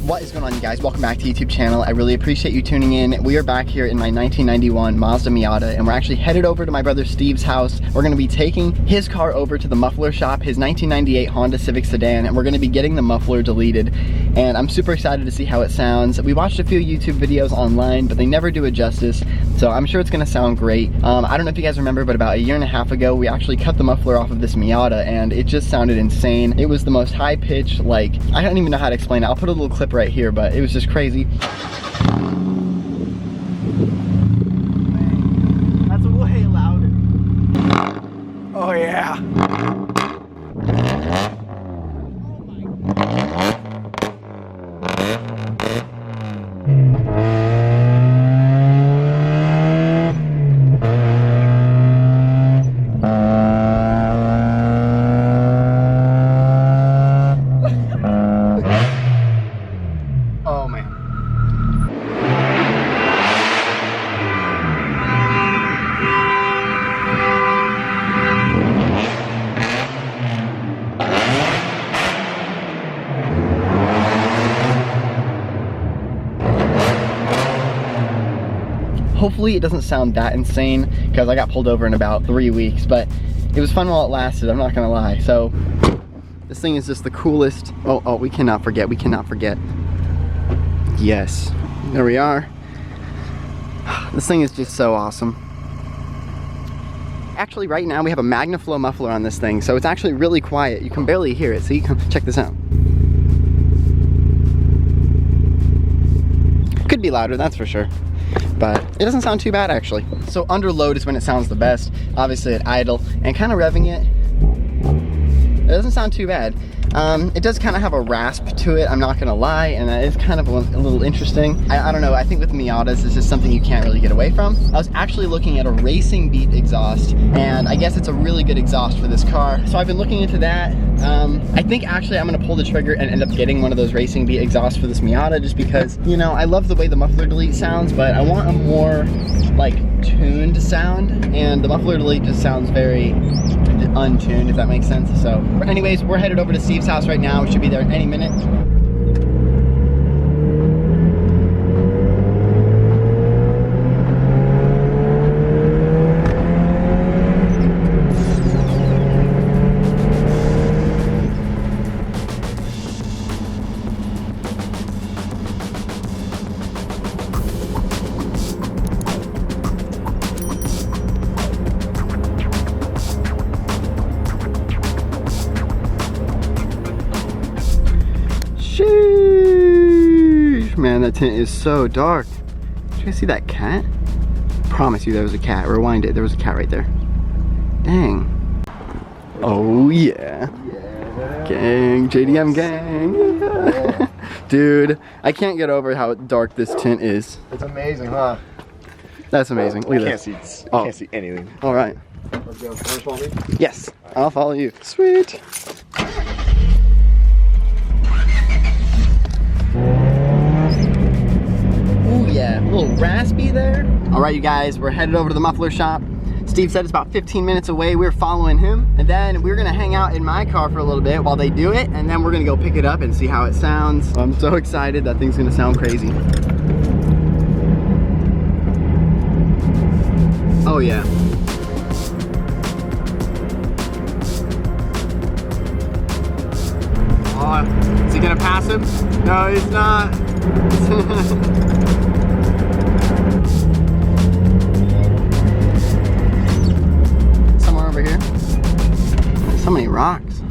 What is going on, you guys? Welcome back to the YouTube channel. I really appreciate you tuning in. We are back here in my 1991 Mazda Miata, and we're actually headed over to my brother Steve's house. We're going to be taking his car over to the muffler shop, his 1998 Honda Civic sedan, and we're going to be getting the muffler deleted. And I'm super excited to see how it sounds. We watched a few YouTube videos online, but they never do it justice, so I'm sure it's going to sound great. I don't know if you guys remember, but about a year and a half ago, we actually cut the muffler off of this Miata, and it just sounded insane. It was the most high-pitched, like, I don't even know how to explain it. I'll put a little clip right here, but it was just crazy. That's way loud. Oh yeah. Hopefully it doesn't sound that insane, because I got pulled over in about 3 weeks, but it was fun while it lasted, I'm not gonna lie. So this thing is just the coolest. Oh, we cannot forget, Yes, there we are. This thing is just so awesome. Actually, right now we have a MagnaFlow muffler on this thing, so it's actually really quiet. You can barely hear it. See, check this out. Could be louder, that's for sure, but it doesn't sound too bad actually. So under load is when it sounds the best. Obviously at idle and kind of revving it doesn't sound too bad. It does kind of have a rasp to it, I'm not gonna lie, and that is kind of a little interesting. I don't know, I think with Miatas this is something you can't really get away from. I was actually looking at a Racing Beat exhaust, and I guess it's a really good exhaust for this car. So I've been looking into that. I think actually I'm gonna pull the trigger and end up getting one of those Racing Beat exhausts for this Miata, just because, you know, I love the way the muffler delete sounds, but I want a more like tuned sound, and the muffler delete just sounds very untuned, if that makes sense. So anyways, we're headed over to Steve's house right now. We should be there any minute. Sheesh, man, that tent is so dark. Did you guys see that cat? I promise you there was a cat. Rewind it, there was a cat right there. Dang. Oh yeah. Gang, JDM gang. Yeah. Dude, I can't get over how dark this tent is. It's amazing, huh? That's amazing. Look at this. I can't see anything. All right. Let's go. Wanna follow me? Yes, I'll follow you. Sweet. Yeah, a little raspy there. All right, you guys, we're headed over to the muffler shop. Steve said it's about 15 minutes away. We're following him, and then we're gonna hang out in my car for a little bit while they do it, and then we're gonna go pick it up and see how it sounds. I'm so excited. That thing's gonna sound crazy. Oh yeah. Oh, is he gonna pass him? No, he's not. Somewhere over here. So many rocks.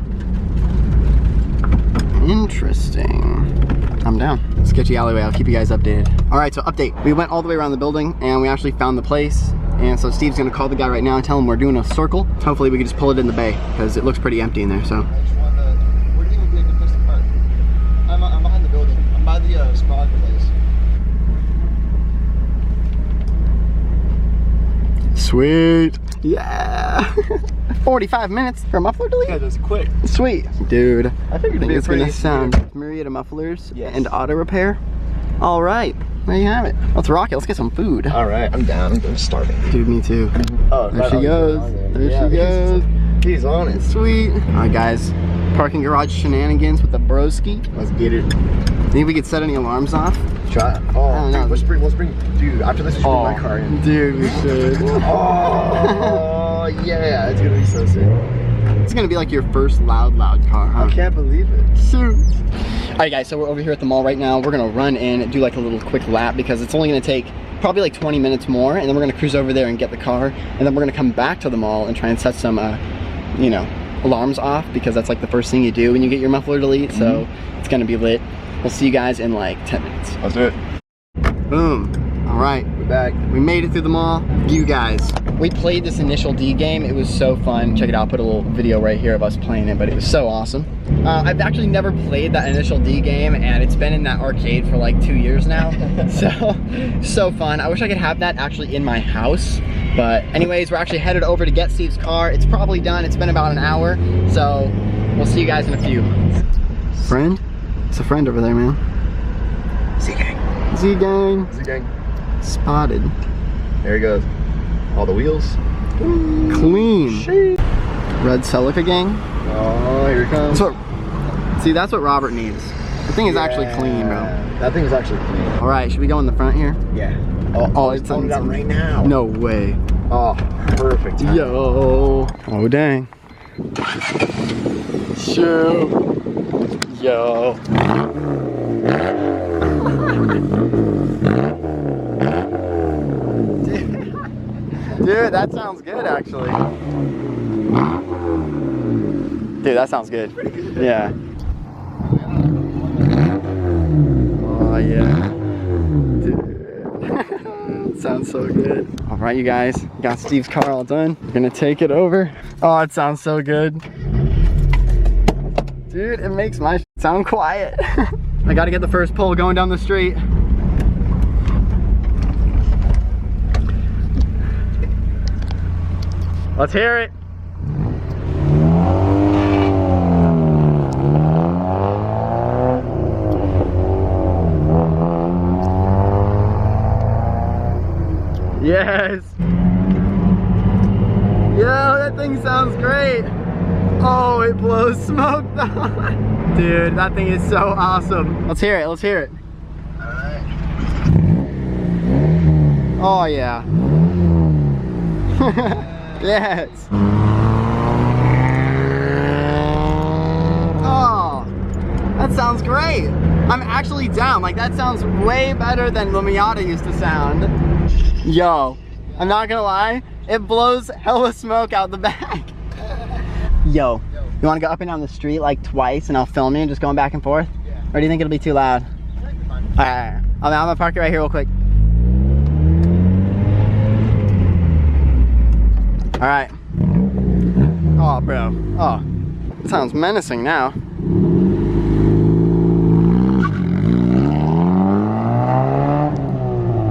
Interesting. I'm down. Sketchy alleyway, I'll keep you guys updated. All right, so update. We went all the way around the building and we actually found the place. And so Steve's gonna call the guy right now and tell him we're doing a circle. Hopefully we can just pull it in the bay because it looks pretty empty in there, so. Where do you think would be a good place to park? I'm behind the building. I'm by the spa place. Sweet. Yeah. 45 minutes for a muffler delete? Yeah, that's quick. Sweet. Dude, I think it's gonna sound Murrieta Mufflers and auto repair. All right, there you have it. Let's rock it. Let's get some food. All right, I'm down. I'm starving. Dude, me too. Oh, there she goes. There she goes. He's on it. Sweet. All right, guys. Parking garage shenanigans with the broski. Let's get it. Think we could set any alarms off? Try. Oh, I don't know. dude, let's bring, dude, after this, we should bring my car in. Dude, we should. Oh, yeah, it's gonna be so sick. It's gonna be like your first loud car, huh? I can't believe it. Shoot. All right, guys, so we're over here at the mall right now. We're gonna run in and do like a little quick lap because it's only gonna take probably like 20 minutes more, and then we're gonna cruise over there and get the car, and then we're gonna come back to the mall and try and set some, you know, alarms off, because that's like the first thing you do when you get your muffler delete. So it's gonna be lit. We'll see you guys in like 10 minutes. Let's do it. Boom. All right, We're back. we made it through the mall. You guys, we played this initial D game. It was so fun. Check it out. I'll put a little video right here of us playing it, but it was so awesome. I've actually never played that initial D game, and it's been in that arcade for like 2 years now. so fun. I wish I could have that actually in my house. But anyways, we're actually headed over to get Steve's car. It's probably done. It's been about an hour. So we'll see you guys in a few. Friend? It's a friend over there, man. Z-Gang. Z-Gang. Z-Gang. Spotted. There he goes. All the wheels. Clean. Sheet. Red Celica gang. Oh, here he comes. That's what Robert needs. The thing is actually clean, bro. That thing is actually clean. All right, should we go in the front here? Yeah. Oh, it's on that right now. No way. Oh, perfect. Time. Yo. Oh, dang. Shoot. Yo. Dude, that sounds good, actually. Dude, that sounds good. Yeah. Oh, yeah. Dude. Sounds so good. All right, you guys. Got Steve's car all done. We're gonna take it over. Oh, it sounds so good. Dude, it makes my sound quiet. I gotta get the first pull going down the street. Let's hear it. Yes. Yo, that thing sounds great. Oh, it blows smoke though. Dude, that thing is so awesome. Let's hear it, let's hear it. Alright. Oh yeah. Yes. Oh, that sounds great. I'm actually down. Like, that sounds way better than the Miata used to sound. Yo, I'm not gonna lie, it blows hella smoke out the back. Yo, you wanna go up and down the street like twice and I'll film you just going back and forth? Yeah. Or do you think it'll be too loud? Alright, I'm gonna park it right here real quick. Alright. Oh, bro. Oh, it sounds menacing now.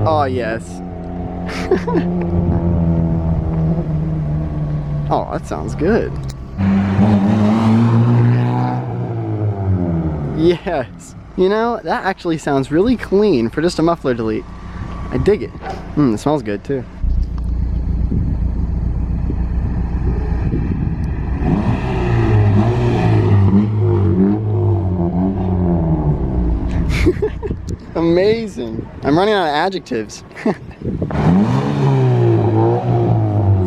Oh, yes. Oh, that sounds good. Yes. You know, that actually sounds really clean for just a muffler delete. I dig it. It smells good too. Amazing. I'm running out of adjectives.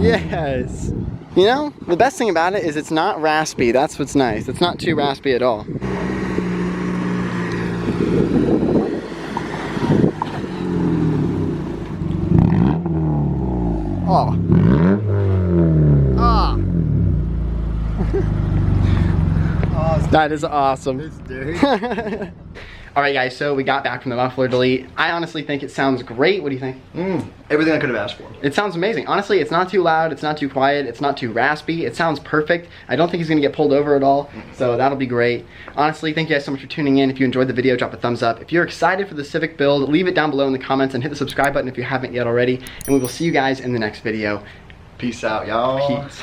Yes. You know, the best thing about it is it's not raspy. That's what's nice. It's not too raspy at all. Oh. Ah. That is awesome. It's dirty. Alright guys, so we got back from the muffler delete. I honestly think it sounds great. What do you think? Everything I could have asked for. It sounds amazing. Honestly, it's not too loud, it's not too quiet, it's not too raspy. It sounds perfect. I don't think he's gonna get pulled over at all, so that'll be great. Honestly, thank you guys so much for tuning in. If you enjoyed the video, drop a thumbs up. If you're excited for the Civic build, leave it down below in the comments and hit the subscribe button if you haven't yet already. And we will see you guys in the next video. Peace out, y'all. Peace.